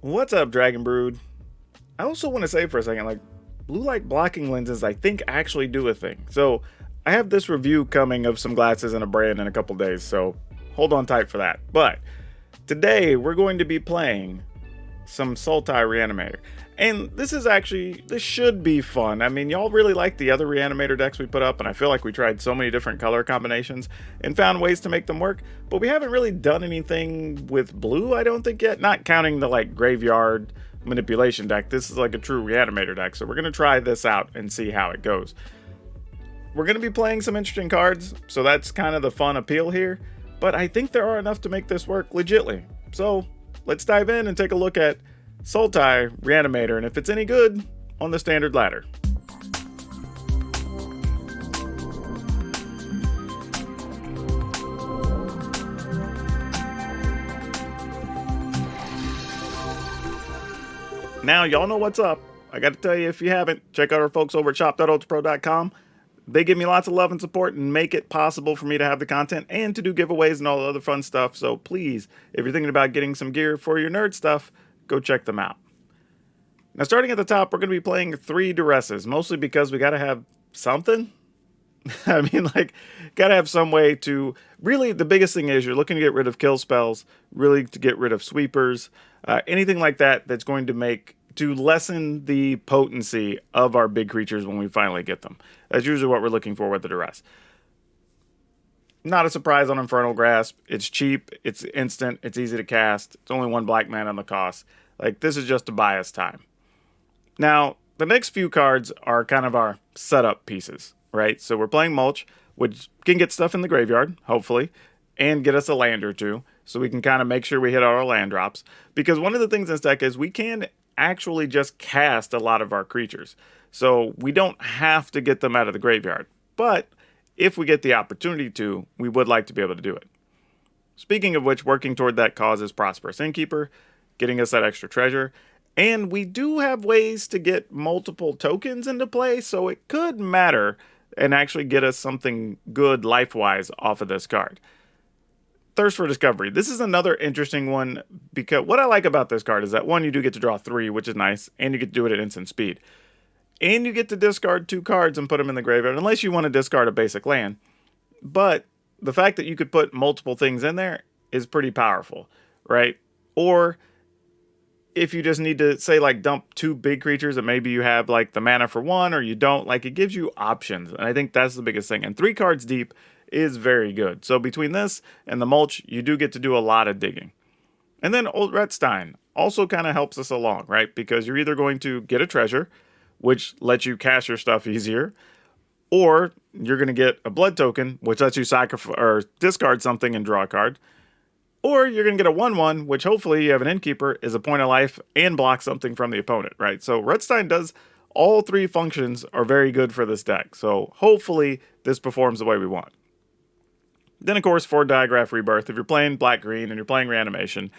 What's up, Dragon Brood? I also want to say for a second, like, blue light blocking lenses, I think actually do a thing. So, I have this review coming of some glasses in a brand in a couple days, so hold on tight for that. But today, we're going to be playing some Sultai Reanimator. And this should be fun. I mean, y'all really like the other Reanimator decks we put up, and I feel like we tried so many different color combinations and found ways to make them work, but we haven't really done anything with blue, I don't think yet, not counting the like graveyard manipulation deck. This is like a true Reanimator deck, so we're going to try this out and see how it goes. We're going to be playing some interesting cards, so that's kind of the fun appeal here, but I think there are enough to make this work legitly. So let's dive in and take a look at Sultai Reanimator, and if it's any good, on the standard ladder. Now, y'all know what's up. I got to tell you, if you haven't, check out our folks over at shop.ultrapro.com. They give me lots of love and support and make it possible for me to have the content and to do giveaways and all the other fun stuff. So please, if you're thinking about getting some gear for your nerd stuff, go check them out. Now, starting at the top, we're going to be playing 3 Duresses, mostly because we got to have something. I mean, like, got to have some way to... Really, the biggest thing is you're looking to get rid of kill spells, really to get rid of sweepers, anything like that that's going to lessen the potency of our big creatures when we finally get them. That's usually what we're looking for with the Duress. Not a surprise on Infernal Grasp. It's cheap, it's instant, it's easy to cast. It's only 1 black mana on the cost. Like, this is just to buy us time. Now, the next few cards are kind of our setup pieces, right? So we're playing Mulch, which can get stuff in the graveyard, hopefully, and get us a land or two, so we can kind of make sure we hit all our land drops. Because one of the things in this deck is we can actually just cast a lot of our creatures. So we don't have to get them out of the graveyard. But if we get the opportunity to, we would like to be able to do it. Speaking of which, working toward that cause is Prosperous Innkeeper, getting us that extra treasure. And we do have ways to get multiple tokens into play, so it could matter and actually get us something good life-wise off of this card. Thirst for Discovery. This is another interesting one, because what I like about this card is that, one, you do get to draw 3, which is nice, and you get to do it at instant speed. And you get to discard 2 cards and put them in the graveyard, unless you want to discard a basic land. But the fact that you could put multiple things in there is pretty powerful, right? Or if you just need to, say, like, dump 2 big creatures and maybe you have, like, the mana for 1 or you don't, like, it gives you options. And I think that's the biggest thing. And 3 cards deep is very good. So between this and the Mulch, you do get to do a lot of digging. And then Old Retstein also kind of helps us along, right? Because you're either going to get a treasure, which lets you cast your stuff easier, or you're going to get a blood token, which lets you sacrifice or discard something and draw a card. Or you're going to get a 1/1, which hopefully you have an Innkeeper, is a point of life, and blocks something from the opponent, right? So Redstein does all 3 functions are very good for this deck. So hopefully this performs the way we want. Then, of course, for Diagraph Rebirth, if you're playing black-green and you're playing Reanimation,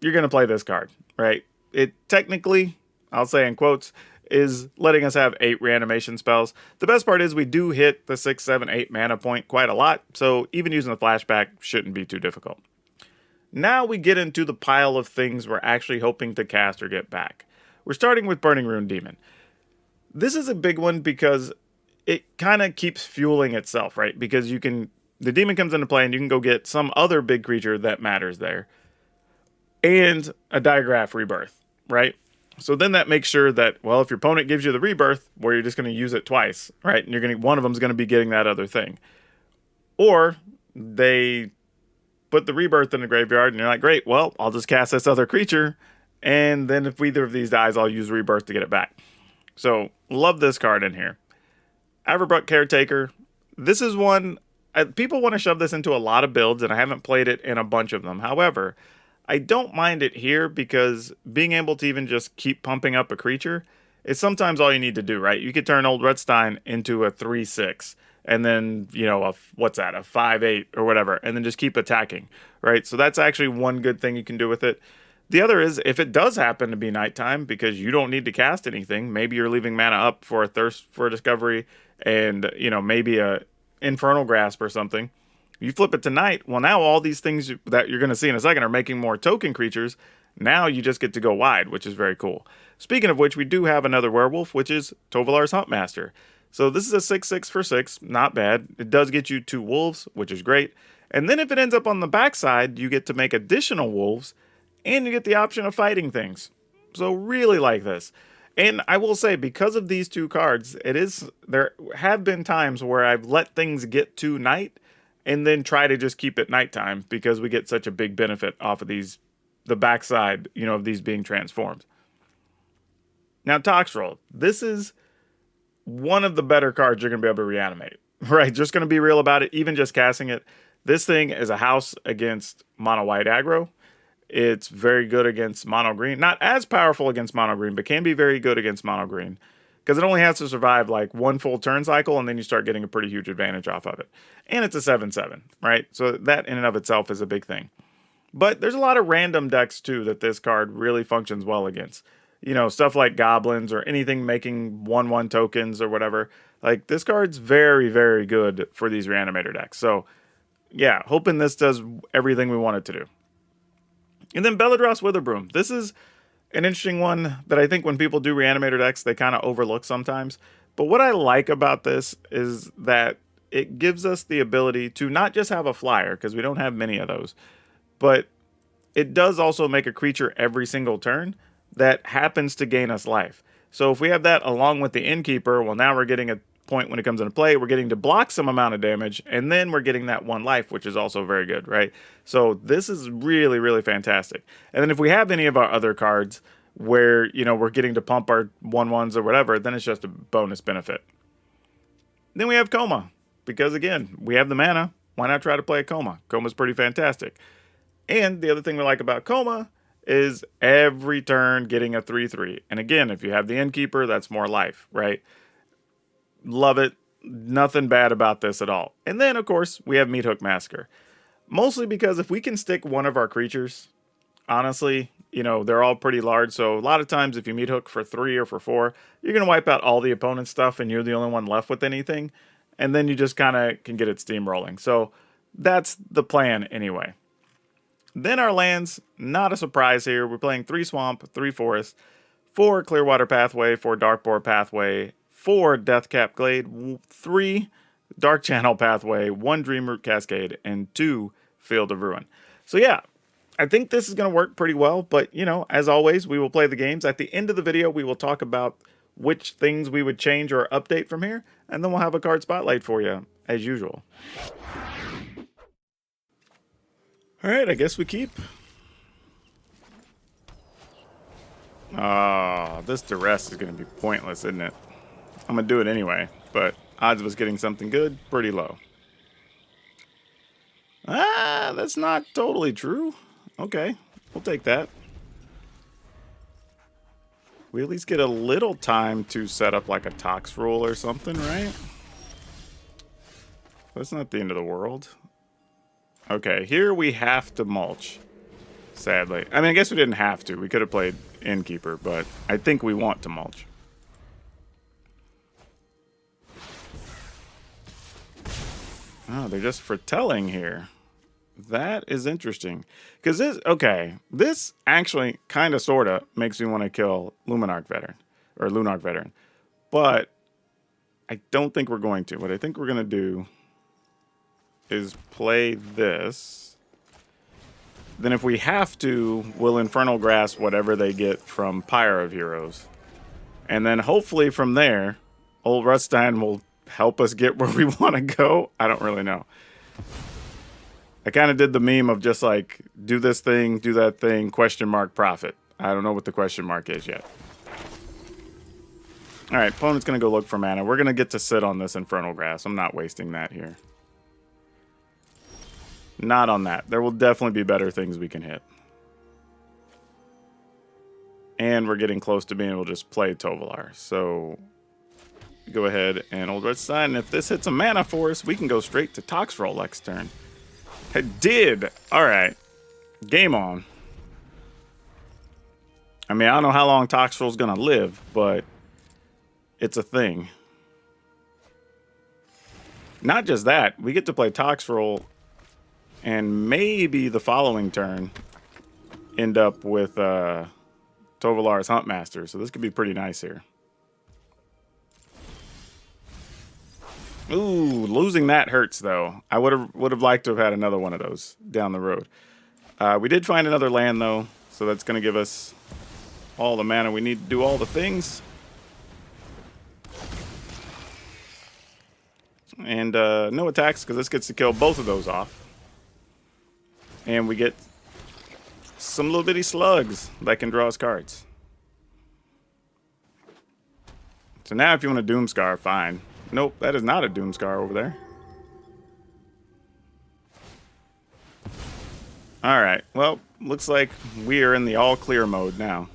you're going to play this card, right? It technically, I'll say in quotes, is letting us have 8 Reanimation spells. The best part is we do hit the 6, 7, 8 mana point quite a lot, so even using the flashback shouldn't be too difficult. Now we get into the pile of things we're actually hoping to cast or get back. We're starting with Burning Rune Demon. This is a big one because it kind of keeps fueling itself, right? Because the demon comes into play and you can go get some other big creature that matters there. And a Diagraph Rebirth, right? So then that makes sure that, well, if your opponent gives you the Rebirth, where you're just going to use it twice, right? And one of them's going to be getting that other thing. Or they put the Rebirth in the graveyard, and you're like, great, well, I'll just cast this other creature, and then if either of these dies, I'll use Rebirth to get it back. So, love this card in here. Averbrook Caretaker. This is one, people want to shove this into a lot of builds, and I haven't played it in a bunch of them. However, I don't mind it here, because being able to even just keep pumping up a creature is sometimes all you need to do, right? You could turn Old Redstein into a 3/6, and then, a 5/8 or whatever, and then just keep attacking, right? So that's actually one good thing you can do with it. The other is, if it does happen to be nighttime, because you don't need to cast anything, maybe you're leaving mana up for a Thirst for Discovery, and, maybe a Infernal Grasp or something, you flip it to night, well, now all these things that you're going to see in a second are making more token creatures. Now you just get to go wide, which is very cool. Speaking of which, we do have another werewolf, which is Tovolar's Huntmaster. So this is a 6/6 for 6, not bad. It does get you 2 wolves, which is great. And then if it ends up on the backside, you get to make additional wolves, and you get the option of fighting things. So really like this. And I will say, because of these 2 cards, there have been times where I've let things get to night and then try to just keep it nighttime because we get such a big benefit off of the backside, of these being transformed. Now, Toxtrol, this is one of the better cards you're going to be able to reanimate, right? Just going to be real about it, even just casting it. This thing is a house against mono white aggro. It's very good against mono green. Not as powerful against mono green, but can be very good against mono green. Because it only has to survive like 1 full turn cycle, and then you start getting a pretty huge advantage off of it. And it's a 7/7, right? So that in and of itself is a big thing. But there's a lot of random decks, too, that this card really functions well against. Stuff like goblins or anything making 1/1 tokens or whatever. Like, this card's very, very good for these Reanimator decks. So, yeah, hoping this does everything we want it to do. And then Beledros Witherbloom. This is an interesting one that I think when people do Reanimator decks, they kind of overlook sometimes. But what I like about this is that it gives us the ability to not just have a flyer, because we don't have many of those, but it does also make a creature every single turn that happens to gain us life. So if we have that along with the Innkeeper, well, now we're getting a point when it comes into play. We're getting to block some amount of damage, and then we're getting that 1 life, which is also very good, right? So this is really, really fantastic. And then if we have any of our other cards where, we're getting to pump our 1/1s or whatever, then it's just a bonus benefit. Then we have Coma, because again, we have the mana. Why not try to play a Coma? Coma's pretty fantastic. And the other thing we like about Coma is every turn getting a 3/3. And again, if you have the Innkeeper, that's more life, right? Love it. Nothing bad about this at all. And then, of course, we have Meathook Massacre. Mostly because if we can stick one of our creatures, honestly, they're all pretty large. So a lot of times if you Meathook for 3 or for 4, you're going to wipe out all the opponent's stuff and you're the only one left with anything. And then you just kind of can get it steamrolling. So that's the plan anyway. Then our lands, not a surprise here. We're playing 3 Swamp, 3 Forest, 4 Clearwater Pathway, 4 Darkboar Pathway, 4 Deathcap Glade, 3 Dark Channel Pathway, 1 Dreamroot Cascade, and 2 Field of Ruin. So yeah, I think this is going to work pretty well. But, as always, we will play the games. At the end of the video, we will talk about which things we would change or update from here. And then we'll have a card spotlight for you, as usual. Alright, I guess we keep. This duress is going to be pointless, isn't it? I'm going to do it anyway, but odds of us getting something good, pretty low. That's not totally true. Okay, we'll take that. We at least get a little time to set up like a Tox rule or something, right? That's not the end of the world. Okay, here we have to mulch, sadly. I mean, I guess we didn't have to. We could have played Innkeeper, but I think we want to mulch. Oh, they're just foretelling here. That is interesting. Because this actually kind of sort of makes me want to kill Lunarch Veteran. But I don't think we're going to. What I think we're going to do is play this. Then if we have to, we'll Infernal Grasp whatever they get from Pyre of Heroes. And then hopefully from there, old Ruststein will help us get where we want to go. I don't really know. I kind of did the meme of just like, do this thing, do that thing, question mark, profit. I don't know what the question mark is yet. All right, opponent's going to go look for mana. We're going to get to sit on this Infernal Grasp. I'm not wasting that here. Not on that. There will definitely be better things we can hit. And we're getting close to being able to just play Tovolar. So go ahead and Old Red Sign. And if this hits a mana for us, we can go straight to Toxtrol next turn. It did. All right. Game on. I mean, I don't know how long Toxtrol's going to live, but it's a thing. Not just that. We get to play Toxtrol, and maybe the following turn, end up with Tovolar's Huntmaster. So this could be pretty nice here. Ooh, losing that hurts though. I would have liked to have had another one of those down the road. We did find another land though, so that's going to give us all the mana we need to do all the things. And no attacks because this gets to kill both of those off. And we get some little bitty slugs that can draw us cards. So now if you want a Doomscar, fine. Nope, that is not a Doomscar over there. Alright, well, looks like we are in the all clear mode now.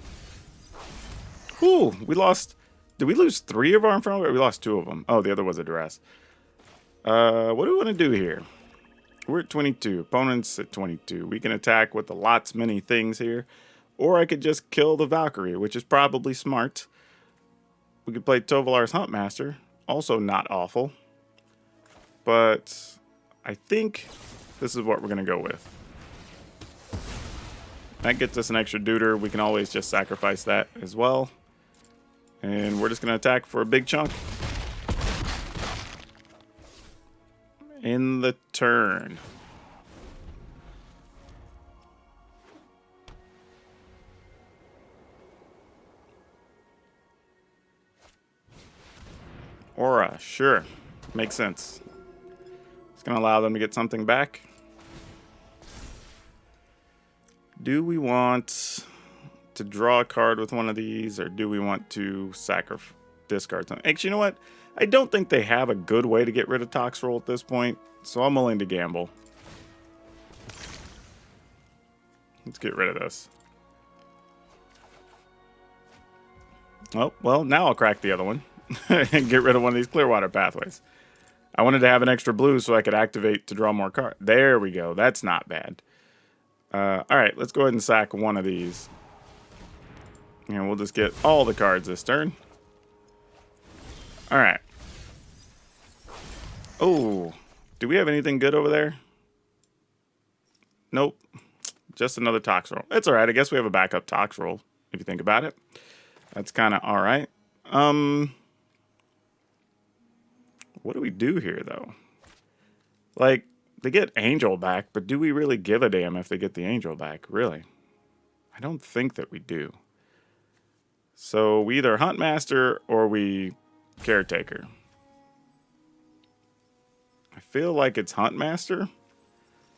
Whew, we lost... Did we lose 3 of our Inferno? We lost 2 of them. Oh, the other was a Duress. What do we want to do here? We're at 22. Opponent's at 22. We can attack with the lots many things here. Or I could just kill the Valkyrie, which is probably smart. We could play Tovolar's Huntmaster. Also not awful. But I think this is what we're going to go with. That gets us an extra deuter. We can always just sacrifice that as well. And we're just going to attack for a big chunk. In the turn. Aura, sure. Makes sense. It's going to allow them to get something back. Do we want to draw a card with one of these, or do we want to discard something? Actually, you know what? I don't think they have a good way to get rid of Toxroll at this point, so I'm willing to gamble. Let's get rid of this. Oh, well, now I'll crack the other one and get rid of one of these Clearwater pathways. I wanted to have an extra blue so I could activate to draw more cards. There we go. That's not bad. Alright, let's go ahead and sack one of these. And we'll just get all the cards this turn. Alright. Oh, do we have anything good over there? Nope. Just another Toxroll. It's alright, I guess we have a backup Toxroll, if you think about it. That's kind of alright. What do we do here, though? Like, they get Angel back, but do we really give a damn if they get the Angel back? Really? I don't think that we do. So we either Huntmaster or we Caretaker. I feel like it's Huntmaster,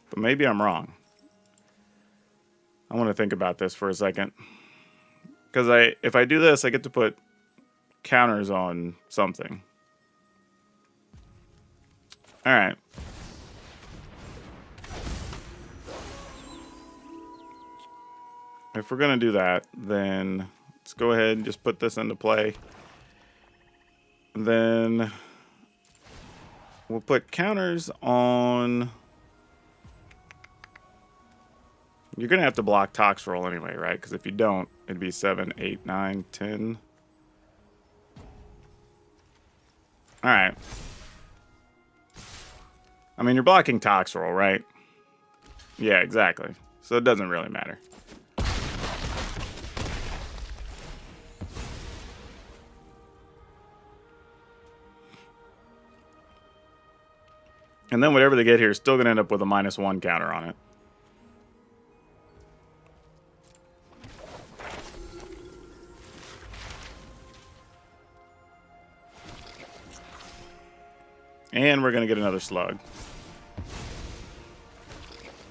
but maybe I'm wrong. I want to think about this for a second. Because if I do this, I get to put counters on something. Alright. If we're going to do that, then let's go ahead and just put this into play. Then we'll put counters on... You're going to have to block Toxroll anyway, right? Because if you don't, it'd be 7, 8, 9, 10. Alright. I mean, you're blocking Toxroll, right? Yeah, exactly. So it doesn't really matter. And then whatever they get here is still going to end up with a -1 counter on it. And we're going to get another slug.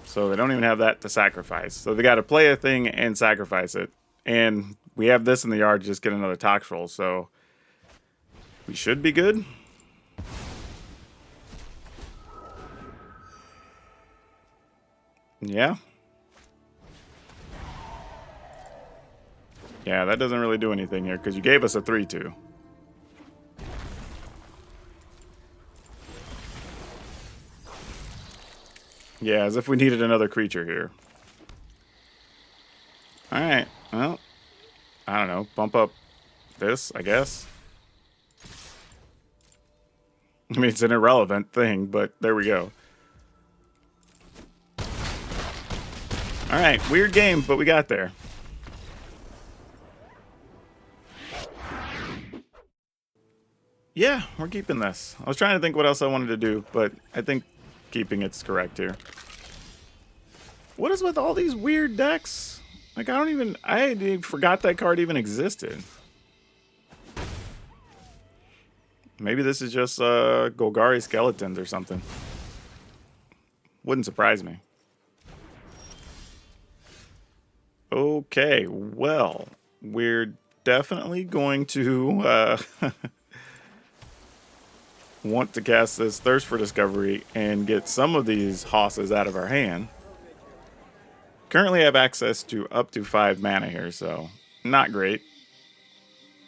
So they don't even have that to sacrifice. So they got to play a thing and sacrifice it. And we have this in the yard to just get another Toxroll. So we should be good. Yeah. Yeah, that doesn't really do anything here because you gave us a 3/2. Yeah, as if we needed another creature here. Alright, well, I don't know. Bump up this, I guess. I mean, it's an irrelevant thing, but there we go. Alright, weird game, but we got there. Yeah, we're keeping this. I was trying to think what else I wanted to do, but I think keeping it's correct here. What is with all these weird decks? Like, I forgot that card even existed. Maybe this is just Golgari Skeletons or something. Wouldn't surprise me. Okay, well, we're definitely going to want to cast this Thirst for Discovery and get some of these hosses out of our hand. Currently have access to up to 5 mana here, so not great.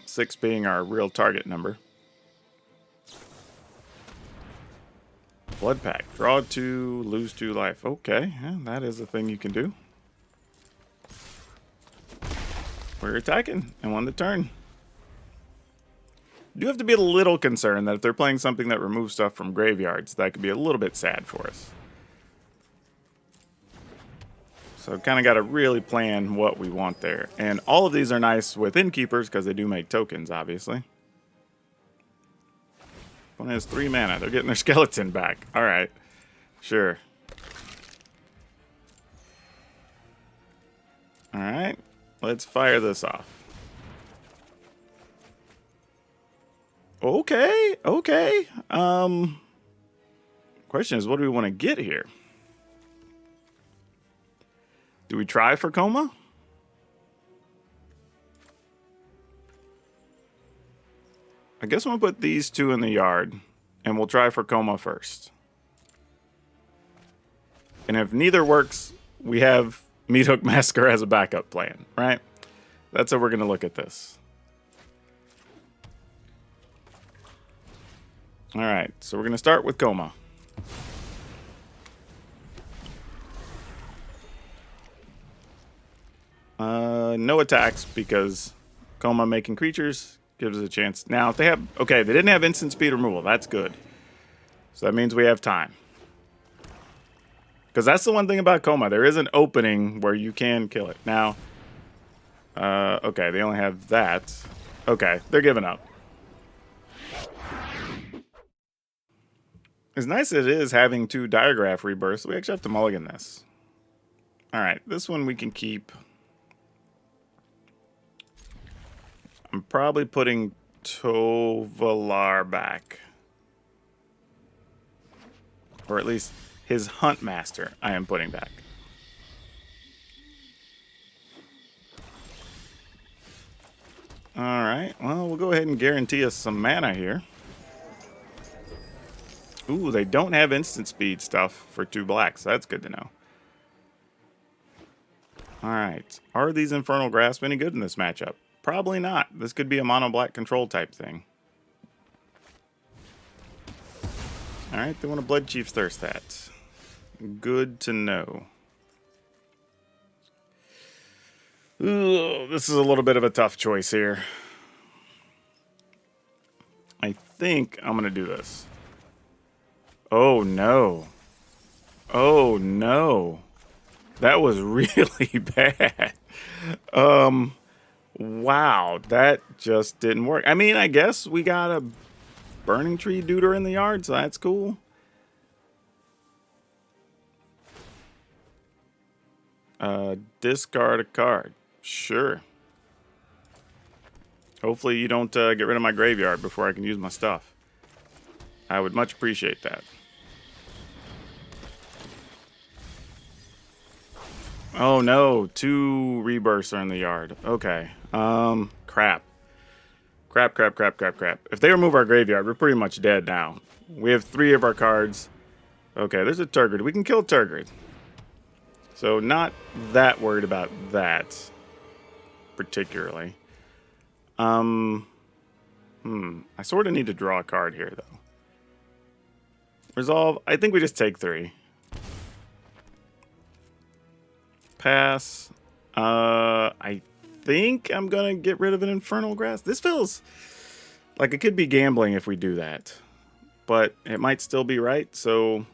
6 being our real target number. Blood Pact. Draw 2, lose 2 life. Okay, yeah, that is a thing you can do. We're attacking and won the turn. You do have to be a little concerned that if they're playing something that removes stuff from graveyards, that could be a little bit sad for us. So kind of got to really plan what we want there. And all of these are nice with Innkeepers because they do make tokens, obviously. One has 3 mana. They're getting their skeleton back. All right. Sure. All right. Let's fire this off. Okay. Okay. Question is, what do we want to get here? Do we try for Coma? I guess I'm going to put these 2 in the yard, and we'll try for Coma first. And if neither works, we have Meathook Massacre as a backup plan, right? That's how we're going to look at this. All right, so we're going to start with Coma. No attacks because Coma making creatures gives us a chance. Now, if they have... Okay, they didn't have instant speed removal. That's good. So that means we have time. Because that's the one thing about Coma. There is an opening where you can kill it. Now, okay, they only have that. Okay, they're giving up. As nice as it is having 2 Diregraph rebirths, we actually have to mulligan this. Alright, this one we can keep. I'm probably putting Tovalar back. Or at least his Hunt Master I am putting back. Alright, well, we'll go ahead and guarantee us some mana here. Ooh, they don't have instant speed stuff for 2 blacks. That's good to know. Alright, are these Infernal Grasp any good in this matchup? Probably not. This could be a mono black control type thing. Alright, they want to Blood Chief's Thirst that. Good to know. Ooh, this is a little bit of a tough choice here. I think I'm going to do this. Oh no. Oh no. That was really bad. Wow, that just didn't work. I mean, I guess we got a Burning Tree Duder in the yard, so that's cool. Discard a card. Sure. Hopefully you don't get rid of my graveyard before I can use my stuff. I would much appreciate that. Oh no, 2 rebirths are in the yard. Okay. Crap. Crap. If they remove our graveyard, we're pretty much dead now. We have 3 of our cards. Okay, there's a Tergrid. We can kill Tergrid. So not that worried about that particularly. I sort of need to draw a card here though. Resolve. I think we just take 3. Pass. I think I'm gonna get rid of an Infernal Grasp. This feels like it could be gambling if we do that, but it might still be right. So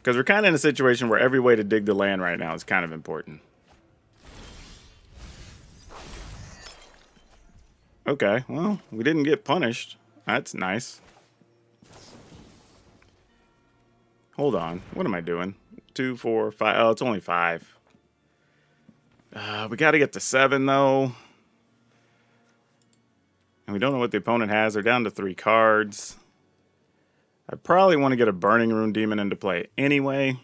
Because we're kind of in a situation where every way to dig the land right now is kind of important. Okay, well, we didn't get punished. That's nice. Hold on. What am I doing? 2, 4, 5. Oh, it's only 5. We got to get to 7, though. And we don't know what the opponent has. They're down to 3 cards. I probably want to get a Burning Rune Demon into play anyway.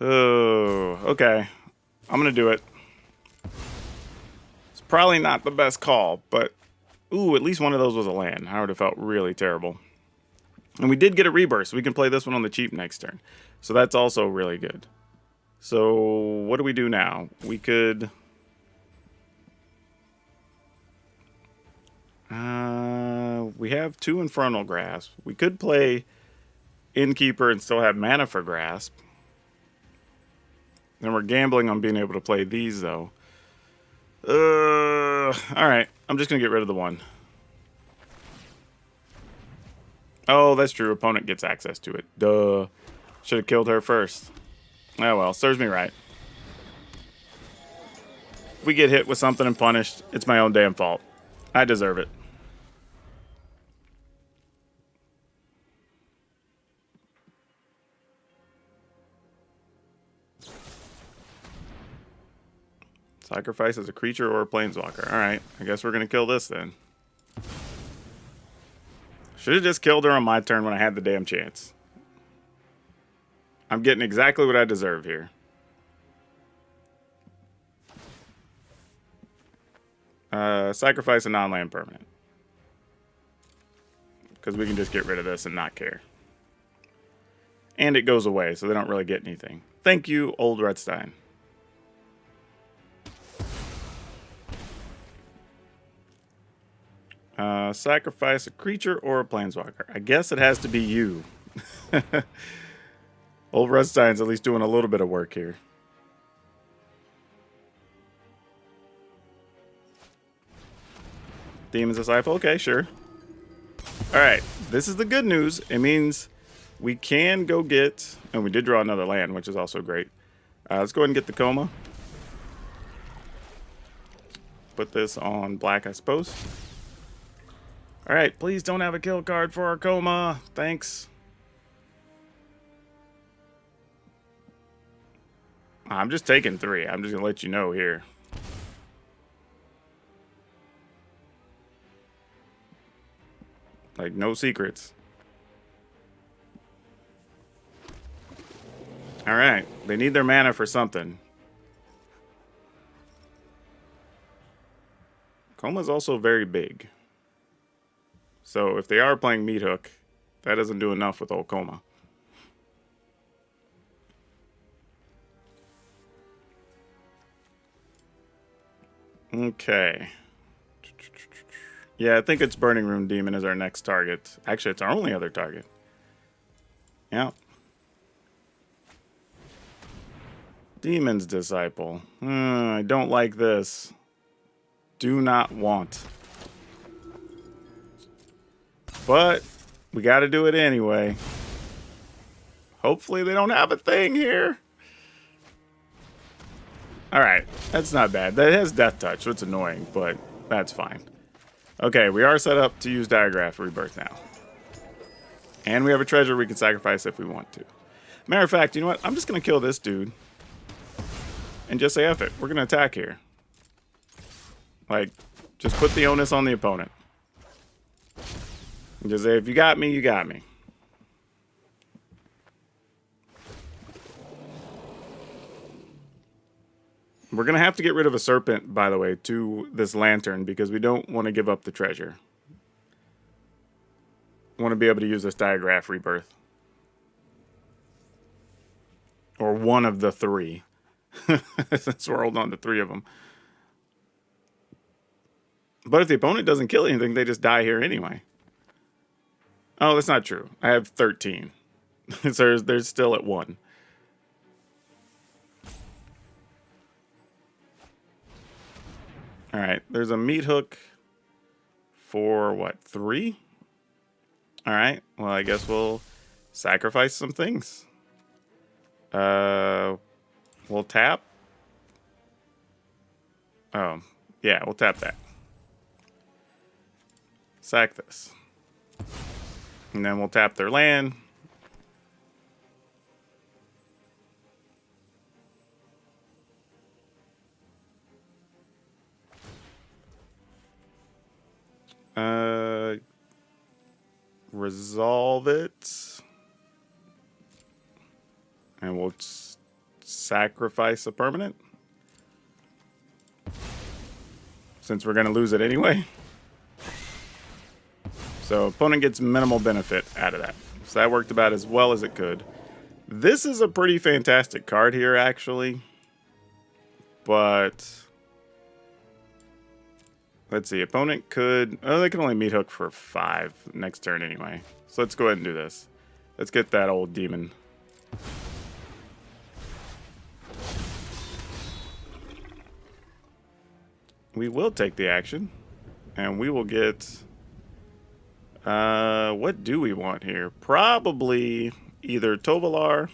Oh, okay. I'm going to do it. It's probably not the best call, but... Ooh, at least one of those was a land. I would have felt really terrible. And we did get a rebirth, so we can play this one on the cheap next turn. So that's also really good. So what do we do now? We could... we have 2 Infernal Grasp. We could play Innkeeper and still have mana for Grasp. Then we're gambling on being able to play these, though. Alright. I'm just going to get rid of the 1. Oh, that's true. Opponent gets access to it. Duh. Should have killed her first. Oh, well. Serves me right. If we get hit with something and punished, it's my own damn fault. I deserve it. Sacrifice as a creature or a planeswalker. Alright, I guess we're going to kill this then. Should have just killed her on my turn when I had the damn chance. I'm getting exactly what I deserve here. Sacrifice a non-land permanent. Because we can just get rid of this and not care. And it goes away, so they don't really get anything. Thank you, Old Redstein. Sacrifice a creature or a planeswalker. I guess it has to be you. Old Redstein's at least doing a little bit of work here. Demon's Disciple. Okay, sure. Alright, this is the good news. It means we can go get... And we did draw another land, which is also great. Let's go ahead and get the Coma. Put this on black, I suppose. Alright, please don't have a kill card for our Coma. Thanks. I'm just taking 3. I'm just going to let you know here. Like, no secrets. Alright, they need their mana for something. Coma's also very big. So if they are playing Meat Hook, that doesn't do enough with old Coma. Okay. Yeah, I think it's Burning Rune Demon as our next target. Actually, it's our only other target. Yeah. Demon's Disciple. I don't like this. Do not want. But we got to do it anyway. Hopefully they don't have a thing here. Alright, that's not bad. That has Death Touch, so it's annoying, but that's fine. Okay, we are set up to use Diagraph Rebirth now. And we have a treasure we can sacrifice if we want to. Matter of fact, you know what? I'm just going to kill this dude. And just say F it. We're going to attack here. Like, just put the onus on the opponent. And just say, if you got me, you got me. We're going to have to get rid of a serpent, by the way, to this lantern because we don't want to give up the treasure. We want to be able to use this Diagraph Rebirth. Or one of the 3. Since we're holding on to 3 of them. But if the opponent doesn't kill anything, they just die here anyway. Oh, that's not true. I have 13. So there's still at 1. Alright, there's a Meat Hook for, what, 3? All right. Well, I guess we'll sacrifice some things. We'll tap. Oh, yeah, we'll tap that. Sack this. And then we'll tap their land. Resolve it. And we'll sacrifice a permanent. Since we're going to lose it anyway. So opponent gets minimal benefit out of that. So that worked about as well as it could. This is a pretty fantastic card here, actually. But let's see. Opponent could... Oh, they can only meat hook for 5 next turn anyway. So let's go ahead and do this. Let's get that old demon. We will take the action. And we will get... what do we want here? Probably either Tovalar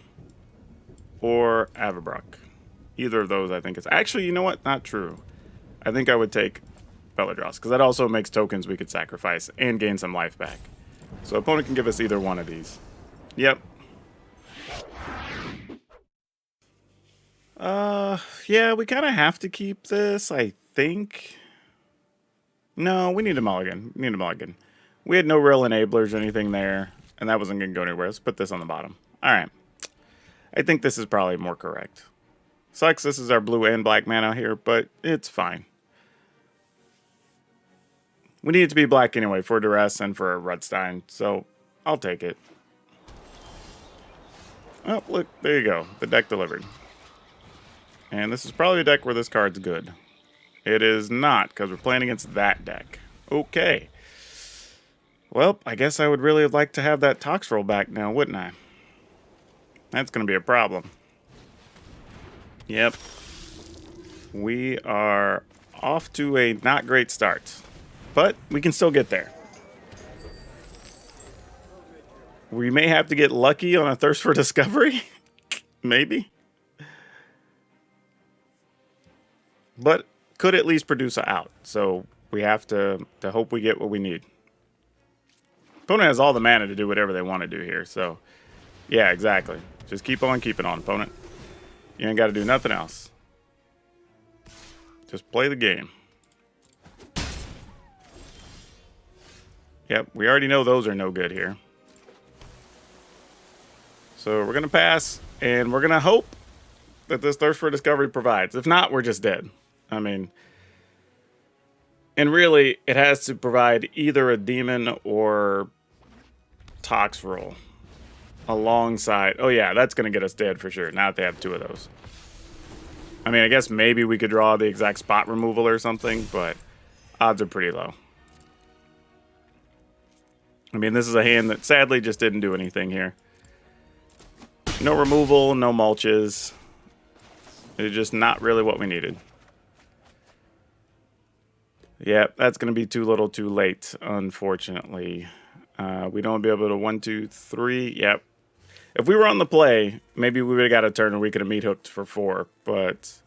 or Avabrak. Either of those, I think is... Actually, you know what? Not true. I think I would take Beladros, because that also makes tokens we could sacrifice and gain some life back. So opponent can give us either one of these. Yep. Yeah, we kind of have to keep this, I think. No, we need a mulligan. We need a mulligan. We had no real enablers or anything there, and that wasn't going to go anywhere. Let's put this on the bottom. All right. I think this is probably more correct. Sucks this is our blue and black mana here, but it's fine. We need it to be black anyway for Duress and for Rudstein, so I'll take it. Oh, look, there you go. The deck delivered. And this is probably a deck where this card's good. It is not, because we're playing against that deck. Okay. Well, I guess I would really like to have that Tox roll back now, wouldn't I? That's going to be a problem. Yep. We are off to a not great start. But we can still get there. We may have to get lucky on a Thirst for Discovery. Maybe. But could at least produce a out. So we have to hope we get what we need. Opponent has all the mana to do whatever they want to do here. So, yeah, exactly. Just keep on keeping on, opponent. You ain't got to do nothing else. Just play the game. Yep, we already know those are no good here. So we're going to pass, and we're going to hope that this Thirst for Discovery provides. If not, we're just dead. I mean, and really, it has to provide either a demon or Tox roll alongside. Oh yeah, that's going to get us dead for sure, now that they have 2 of those. I mean, I guess maybe we could draw the exact spot removal or something, but odds are pretty low. I mean, this is a hand that sadly just didn't do anything here. No removal, no mulches. It's just not really what we needed. Yeah, that's going to be too little too late, unfortunately. We don't be able to 1, 2, 3. Yep. If we were on the play, maybe we would have got a turn and we could have meat hooked for 4. But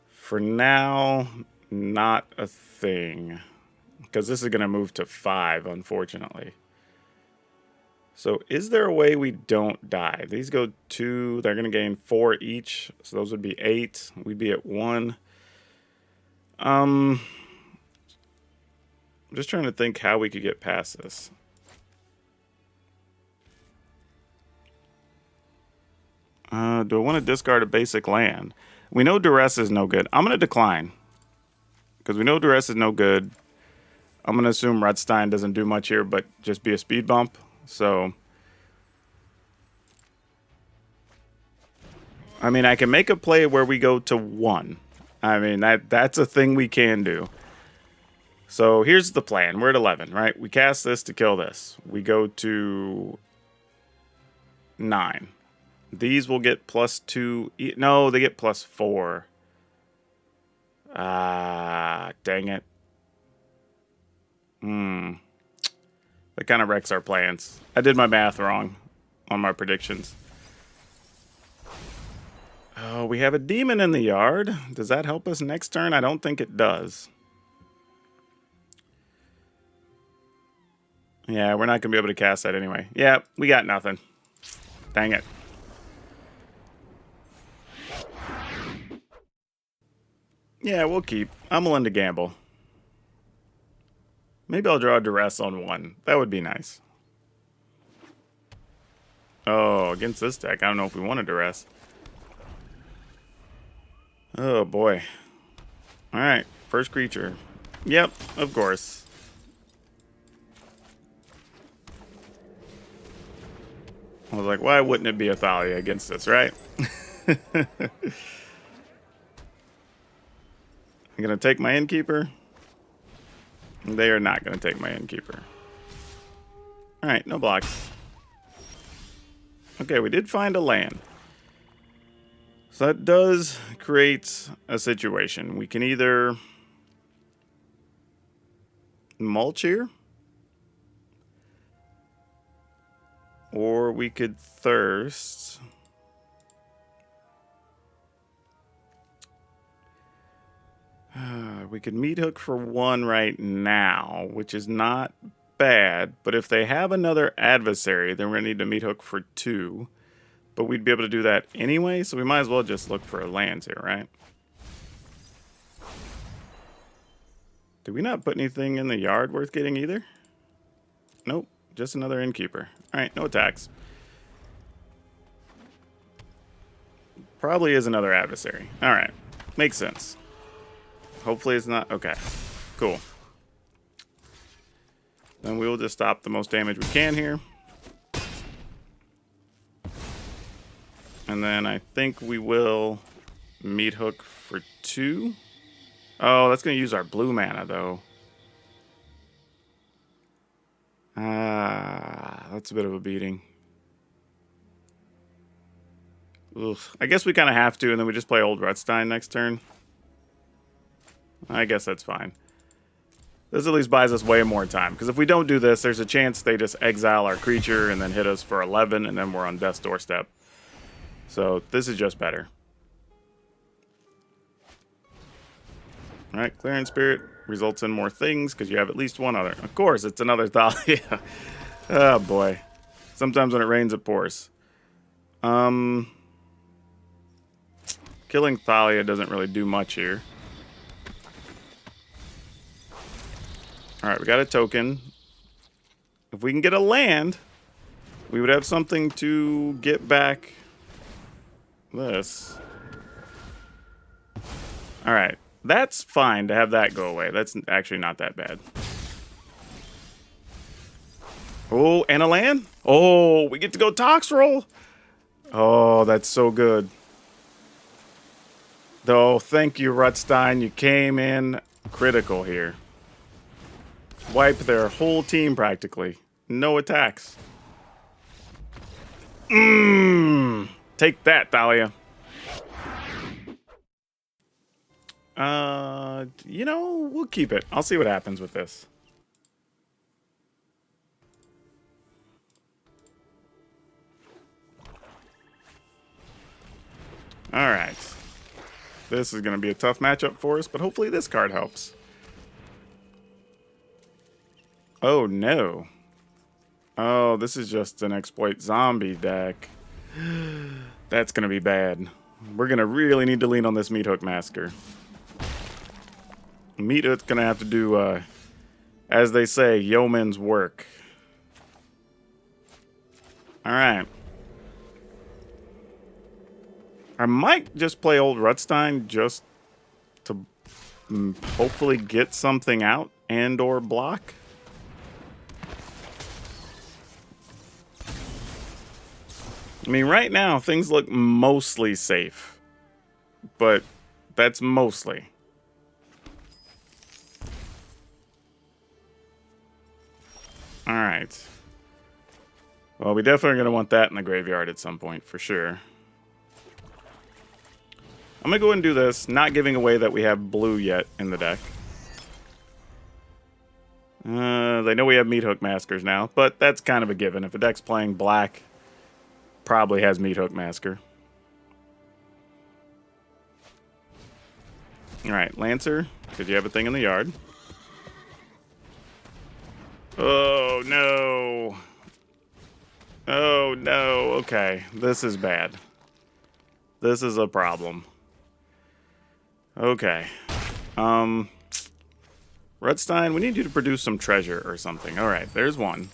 for now, not a thing. Because this is going to move to 5, unfortunately. So is there a way we don't die? These go 2. They're going to gain 4 each. So those would be 8. We'd be at 1. I'm just trying to think how we could get past this. Do I want to discard a basic land? We know Duress is no good. I'm going to decline. Because we know Duress is no good. I'm going to assume Rudstein doesn't do much here, but just be a speed bump. So, I mean, I can make a play where we go to 1. I mean, that's a thing we can do. So here's the plan. We're at 11, right? We cast this to kill this. We go to 9. These will get +2. No, they get +4. Ah, dang it. That That kind of wrecks our plans. I did my math wrong on my predictions. Oh, we have a demon in the yard. Does that help us next turn? I don't think it does. Yeah, we're not going to be able to cast that anyway. Yeah, we got nothing. Dang it. Yeah, we'll keep. I'm willing to gamble. Maybe I'll draw a duress on one. That would be nice. Oh, against this deck, I don't know if we want a duress. Oh, boy. Alright, first creature. Yep, of course. I was like, why wouldn't it be a Thalia against this, right? I'm going to take my Innkeeper. They are not going to take my Innkeeper. Alright, no blocks. Okay, we did find a land. So that does create a situation. We can either mulch here, or we could thirst. We could meat hook for one right now, which is not bad. But if they have another adversary, then we're going to need to meat hook for two. But we'd be able to do that anyway, so we might as well just look for lands here, right? Did we not put anything in the yard worth getting either? Nope, just another Innkeeper. Alright, no attacks. Probably is another adversary. Alright, makes sense. Hopefully it's not... Okay, cool. Then we will just stop the most damage we can here. And then I think we will meat hook for two. Oh, that's going to use our blue mana, though. That's a bit of a beating. Ugh. I guess we kind of have to, and then we just play Old Rutstein next turn. I guess that's fine. This at least buys us way more time, because if we don't do this, there's a chance they just exile our creature and then hit us for 11, and then we're on death's doorstep. So this is just better. Alright, Clearing Spirit results in more things, because you have at least one other. Of course, it's another Thalia. Oh boy. Sometimes when it rains, it pours. Killing Thalia doesn't really do much here. Alright, we got a token. If we can get a land, we would have something to get back this. Alright, that's fine to have that go away. That's actually not that bad. Oh, and a land? Oh, we get to go Tox Roll. Oh, that's so good. Though, thank you, Rutstein. You came in critical here. Wipe their whole team practically. No attacks. Take that, Thalia. You know, we'll keep it. I'll see what happens with this. Alright. This is going to be a tough matchup for us, but hopefully this card helps. Oh, no. Oh, this is just an Exploit Zombie deck. That's going to be bad. We're going to really need to lean on this Meat Hook Massacre. Meat Hook's going to have to do, as they say, yeoman's work. Alright. I might just play Old Rutstein just to hopefully get something out and or block. I mean, right now, things look mostly safe. But that's mostly. Alright. Well, we definitely are going to want that in the graveyard at some point, for sure. I'm going to go ahead and do this, not giving away that we have blue yet in the deck. They know we have Meathook Maskers now, but that's kind of a given. If a deck's playing black, probably has Meathook Masker. Alright, Lancer, did you have a thing in the yard? Oh, no. Oh, no. Okay, this is bad. This is a problem. Okay. Rudstein, we need you to produce some treasure or something. Alright, there's one.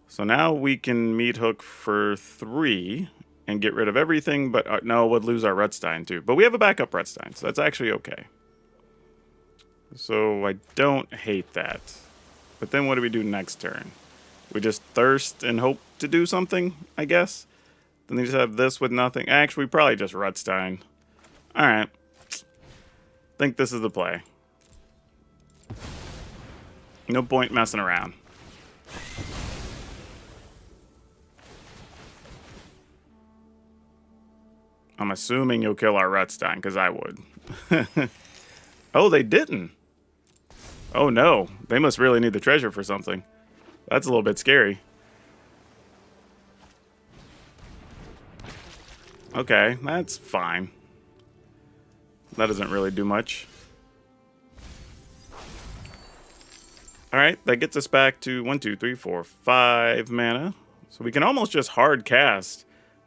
So now we can Meathook for 3 and get rid of everything, but no, we'll lose our Rudstein too. But we have a backup Rudstein, so that's actually okay. So I don't hate that. But then what do we do next turn? We just thirst and hope to do something, I guess? Then they just have this with nothing. Actually, we probably just Rudstein. Alright. Think this is the play. No point messing around. I'm assuming you'll kill our Rudstein, because I would. Oh, they didn't. Oh no, they must really need the treasure for something. That's a little bit scary. Okay, that's fine. That doesn't really do much. Alright, that gets us back to 1, 2, 3, 4, 5 mana. So we can almost just hard cast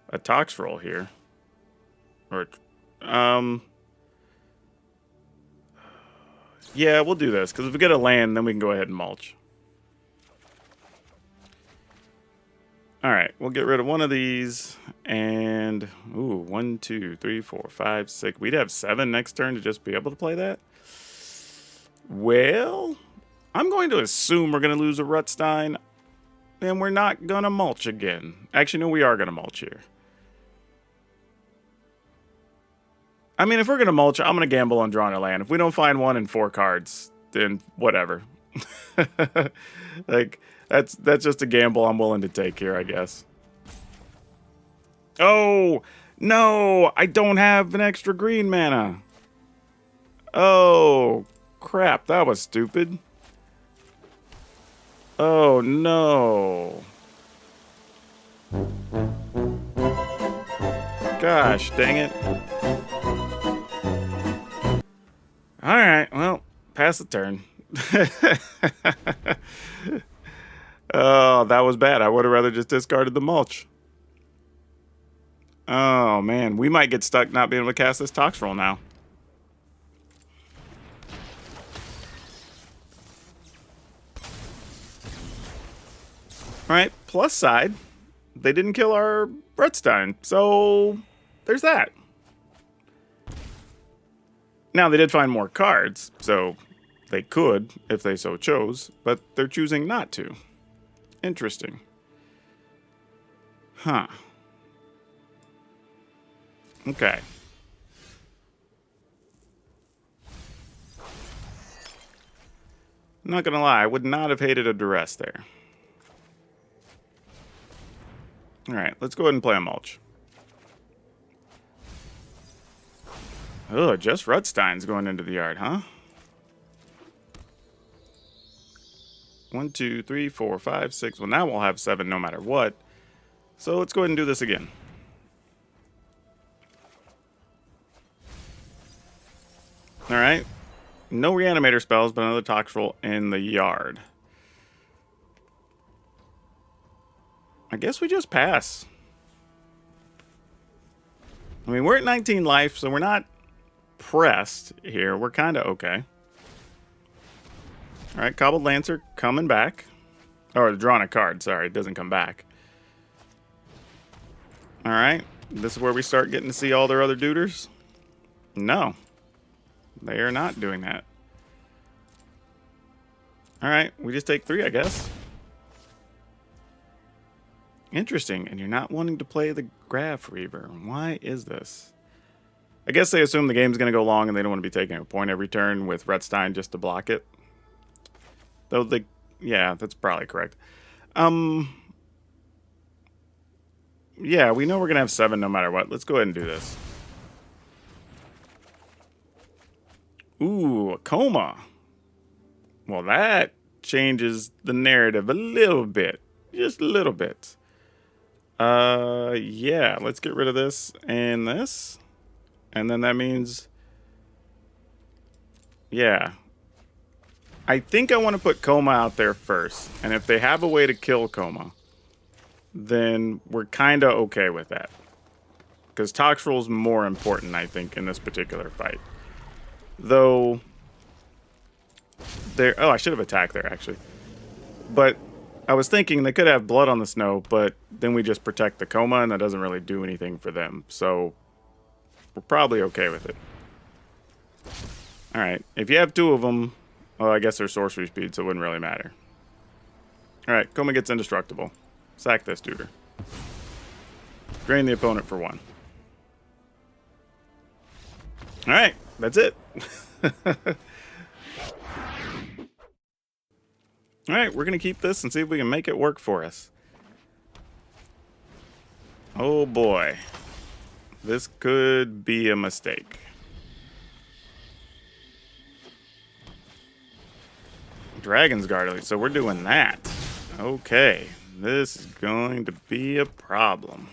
a Toxroll here. Or, yeah, we'll do this, because if we get a land, then we can go ahead and mulch. Alright, we'll get rid of one of these, and, ooh, 1, 2, 3, 4, 5, 6. We'd have 7 next turn to just be able to play that? Well, I'm going to assume we're going to lose a Rudstein, and we're not going to mulch again. Actually, no, we are going to mulch here. I mean, if we're going to mulch, I'm going to gamble on drawing a land. If we don't find one in 4 cards, then whatever. Like, that's just a gamble I'm willing to take here, I guess. Oh, no, I don't have an extra green mana. Oh, crap, that was stupid. Oh, no. Gosh, dang it. Alright, well, pass the turn. Oh, that was bad. I would have rather just discarded the mulch. Oh, man. We might get stuck not being able to cast this Toxroll now. Alright, plus side. They didn't kill our Rudstein, so there's that. Now, they did find more cards, so they could, if they so chose, but they're choosing not to. Interesting. Huh. Okay. I'm not gonna lie, I would not have hated a duress there. Alright, let's go ahead and play a mulch. Oh, just Rudstein's going into the yard, huh? 1, 2, 3, 4, 5, 6. Well, now we'll have 7 no matter what. So let's go ahead and do this again. Alright. No Reanimator spells, but another Toxroll in the yard. I guess we just pass. I mean, we're at 19 life, so we're not pressed here. We're kind of okay. Alright, Cobbled Lancer coming back. Or drawing a card, sorry, it doesn't come back. Alright, this is where we start getting to see all their other duders. No. They are not doing that. Alright, we just take 3, I guess. Interesting, and you're not wanting to play the Graph Reaver. Why is this? I guess they assume the game's going to go long and they don't want to be taking a point every turn with Rudstein just to block it. Though they... yeah, that's probably correct. Yeah, we know we're going to have 7 no matter what. Let's go ahead and do this. Ooh, a Coma. Well, that changes the narrative a little bit. Just a little bit. Yeah, let's get rid of this and this. And then that means... Yeah. I think I want to put Coma out there first. And if they have a way to kill Coma, then we're kind of okay with that. Because Toxtrol is more important, I think, in this particular fight. Though... Oh, I should have attacked there, actually. But I was thinking they could have blood on the snow, but then we just protect the Coma, and that doesn't really do anything for them. So we're probably okay with it. Alright, if you have two of them, well, I guess they're sorcery speed, so it wouldn't really matter. Alright, Coma gets indestructible. Sack this dude. Drain the opponent for 1. Alright, that's it. Alright, we're going to keep this and see if we can make it work for us. Oh boy. This could be a mistake. Dragon's Guard, so we're doing that. Okay, this is going to be a problem.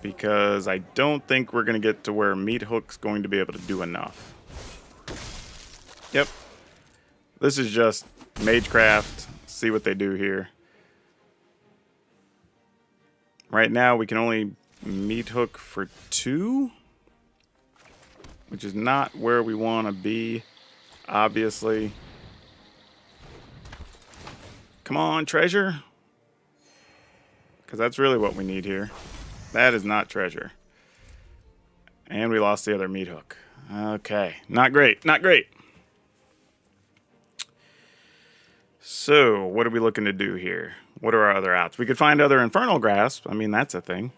Because I don't think we're going to get to where Meat Hook's going to be able to do enough. Yep. This is just Magecraft. See what they do here. Right now we can only Meat Hook for 2. Which is not where we want to be, obviously. Come on, treasure. Because that's really what we need here. That is not treasure. And we lost the other Meat Hook. Okay, not great, not great. So, what are we looking to do here? What are our other outs? We could find other Infernal Grasp. I mean, that's a thing.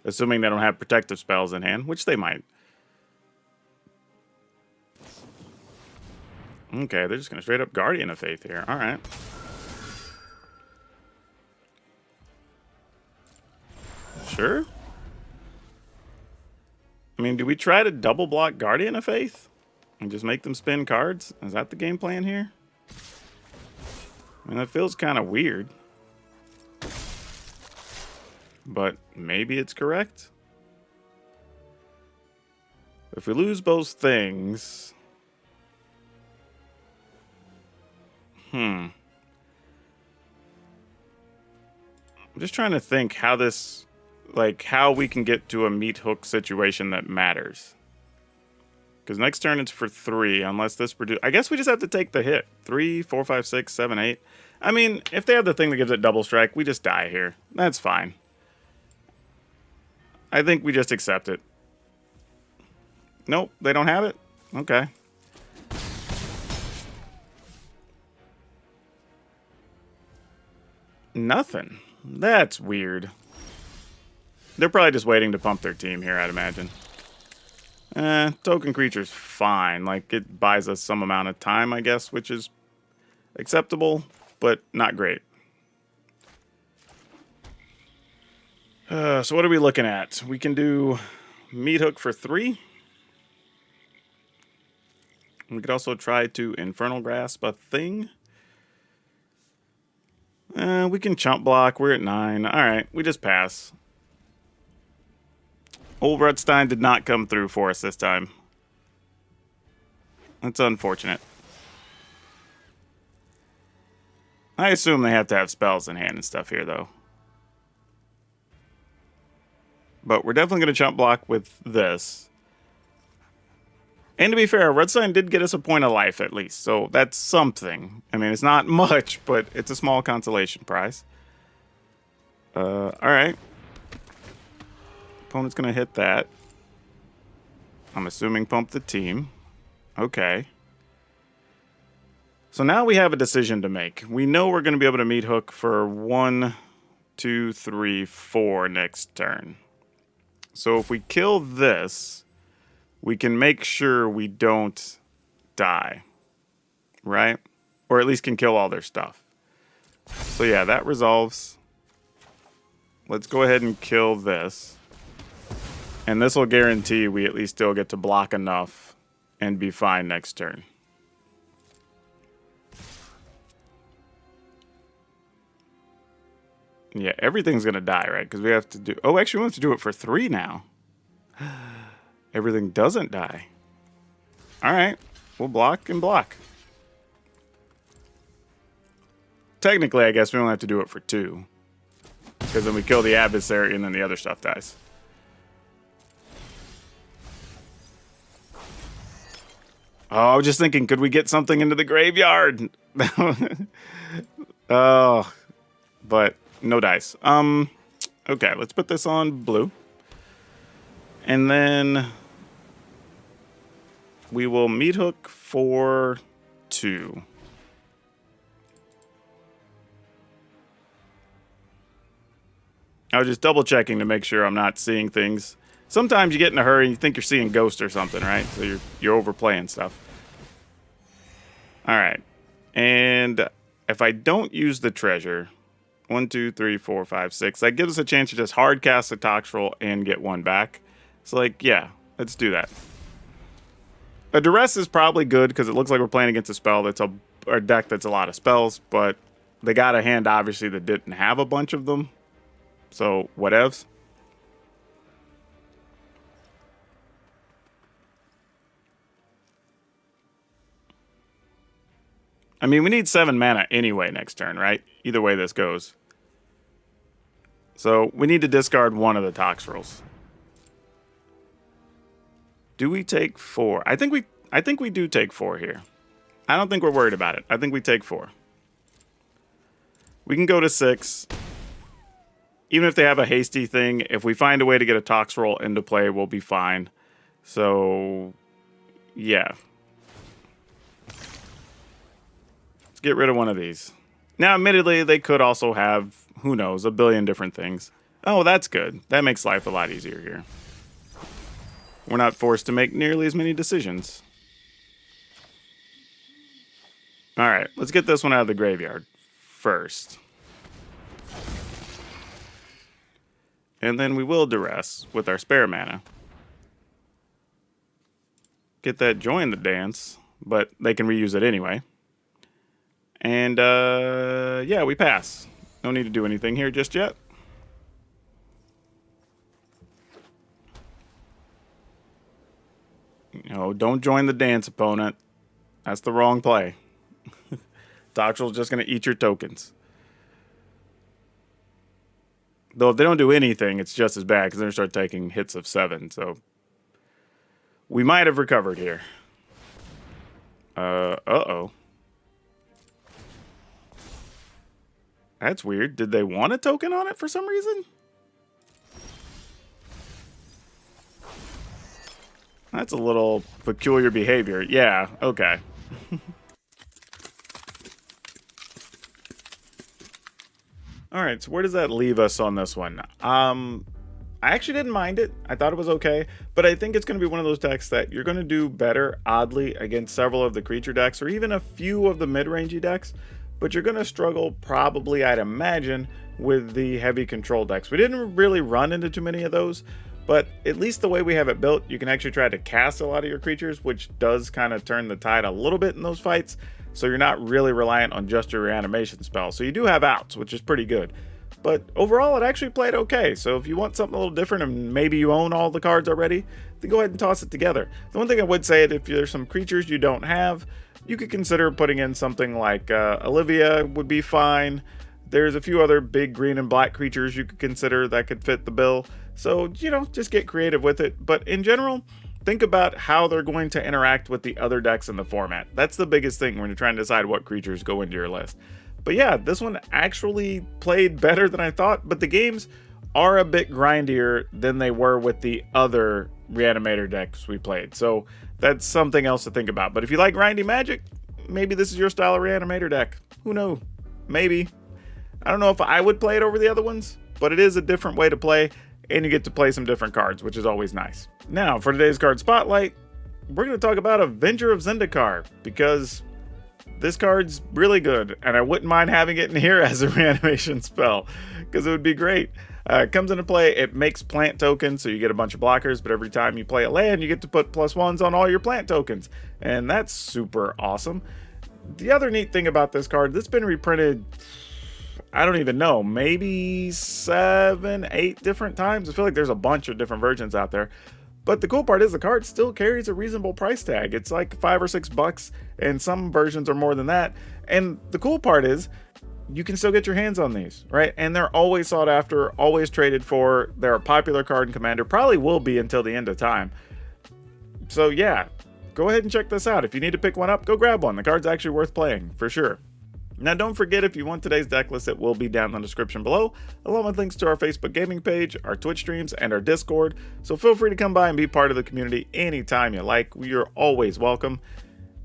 Assuming they don't have protective spells in hand, which they might. Okay, they're just going to straight up Guardian of Faith here. All right. Sure. I mean, do we try to double block Guardian of Faith? And just make them spin cards? Is that the game plan here? I mean, that feels kind of weird. But maybe it's correct. If we lose both things... I'm just trying to think how this, like, how we can get to a Meat Hook situation that matters. Because next turn it's for 3, unless this produce. I guess we just have to take the hit. 3, 4, 5, 6, 7, 8. I mean, if they have the thing that gives it double strike, we just die here. That's fine. I think we just accept it. Nope, they don't have it? Okay. Nothing. That's weird. They're probably just waiting to pump their team here, I'd imagine. Token creature's fine. Like, it buys us some amount of time, I guess, which is acceptable, but not great. So what are we looking at? We can do Meat Hook for 3. We could also try to Infernal Grasp a thing. We can chump block. We're at 9. Alright, we just pass. Old Rutstein did not come through for us this time. That's unfortunate. I assume they have to have spells in hand and stuff here, though. But we're definitely going to chump block with this. And to be fair, Rutstein did get us a point of life at least, so that's something. I mean, it's not much, but it's a small consolation prize. Alright. Opponent's going to hit that. I'm assuming pump the team. Okay. So now we have a decision to make. We know we're going to be able to Meat Hook for 1, 2, 3, 4 next turn. So if we kill this... we can make sure we don't die, right? Or at least can kill all their stuff. So yeah, that resolves. Let's go ahead and kill this. And this will guarantee we at least still get to block enough and be fine next turn. Yeah, everything's going to die, right? Because we have to do... Oh, actually, we have to do it for 3 now. Everything doesn't die. All right. We'll block and block. Technically, I guess we only have to do it for 2. Because then we kill the adversary and then the other stuff dies. Oh, I was just thinking, could we get something into the graveyard? Oh, but no dice. Okay, let's put this on blue. And then we will meat hook for 2. I was just double checking to make sure I'm not seeing things. Sometimes you get in a hurry and you think you're seeing ghosts or something, right? So you're overplaying stuff. All right. And if I don't use the treasure, 1, 2, 3, 4, 5, 6, that gives us a chance to just hard cast a Toxtrol and get 1 back. It's like, yeah, let's do that. A Duress is probably good because it looks like we're playing against a spell that's a deck that's a lot of spells, but they got a hand obviously that didn't have a bunch of them. So, whatevs. I mean, we need 7 mana anyway next turn, right? Either way this goes. So, we need to discard 1 of the Toxtrolls. Do we take 4? I think we do take 4 here. I don't think we're worried about it. I think we take 4. We can go to 6. Even if they have a hasty thing, if we find a way to get a Toxtrol into play, we'll be fine. So, yeah. Let's get rid of one of these. Now, admittedly, they could also have, who knows, a billion different things. Oh, that's good. That makes life a lot easier here. We're not forced to make nearly as many decisions. All right, let's get this one out of the graveyard first. And then we will Duress with our spare mana. Get that join the dance, but they can reuse it anyway. And, yeah, we pass. No need to do anything here just yet. No, don't join the dance, opponent. That's the wrong play. Toxtrol's just going to eat your tokens. Though if they don't do anything, it's just as bad because they're going to start taking hits of 7. So we might have recovered here. Uh-oh. That's weird. Did they want a token on it for some reason? That's a little peculiar behavior. Yeah, okay. All right, so where does that leave us on this one? I actually didn't mind it. I thought it was okay, but I think it's going to be one of those decks that you're going to do better, oddly, against several of the creature decks or even a few of the mid-rangey decks, but you're going to struggle probably, I'd imagine, with the heavy control decks. We didn't really run into too many of those, but at least the way we have it built, you can actually try to cast a lot of your creatures, which does kind of turn the tide a little bit in those fights. So you're not really reliant on just your reanimation spell. So you do have outs, which is pretty good. But overall, it actually played okay. So if you want something a little different and maybe you own all the cards already, then go ahead and toss it together. The one thing I would say is if there's some creatures you don't have, you could consider putting in something like Olivia would be fine. There's a few other big green and black creatures you could consider that could fit the bill. So, you know, just get creative with it. But in general, think about how they're going to interact with the other decks in the format. That's the biggest thing when you're trying to decide what creatures go into your list. But yeah, this one actually played better than I thought, but the games are a bit grindier than they were with the other Reanimator decks we played. So that's something else to think about. But if you like grindy Magic, maybe this is your style of Reanimator deck. Who knows? Maybe. I don't know if I would play it over the other ones, but it is a different way to play, and you get to play some different cards, which is always nice. Now, for today's card spotlight, we're going to talk about Avenger of Zendikar, because this card's really good, and I wouldn't mind having it in here as a reanimation spell, because it would be great. It comes into play, it makes plant tokens, so you get a bunch of blockers, but every time you play a land, you get to put +1s on all your plant tokens, and that's super awesome. The other neat thing about this card, this has been reprinted, I don't even know, maybe 7, 8 different times. I feel like there's a bunch of different versions out there. But the cool part is the card still carries a reasonable price tag. It's like $5 or $6, and some versions are more than that. And the cool part is you can still get your hands on these, right? And they're always sought after, always traded for. They're a popular card in Commander, probably will be until the end of time. So yeah, go ahead and check this out. If you need to pick one up, go grab one. The card's actually worth playing, for sure. Now don't forget, if you want today's deck list, it will be down in the description below, along with links to our Facebook gaming page, our Twitch streams, and our Discord. So feel free to come by and be part of the community anytime you like. You're always welcome.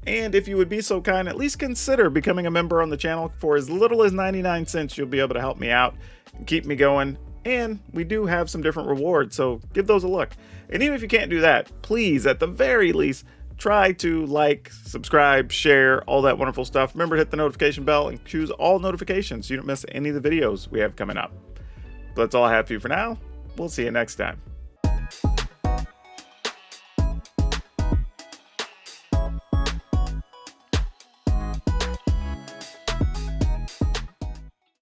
And if you would be so kind, at least consider becoming a member on the channel. For as little as 99 cents, you'll be able to help me out and keep me going. And we do have some different rewards, so give those a look. And even if you can't do that, please, at the very least, try to like, subscribe, share, all that wonderful stuff. Remember to hit the notification bell and choose all notifications so you don't miss any of the videos we have coming up. But that's all I have for you for now. We'll see you next time.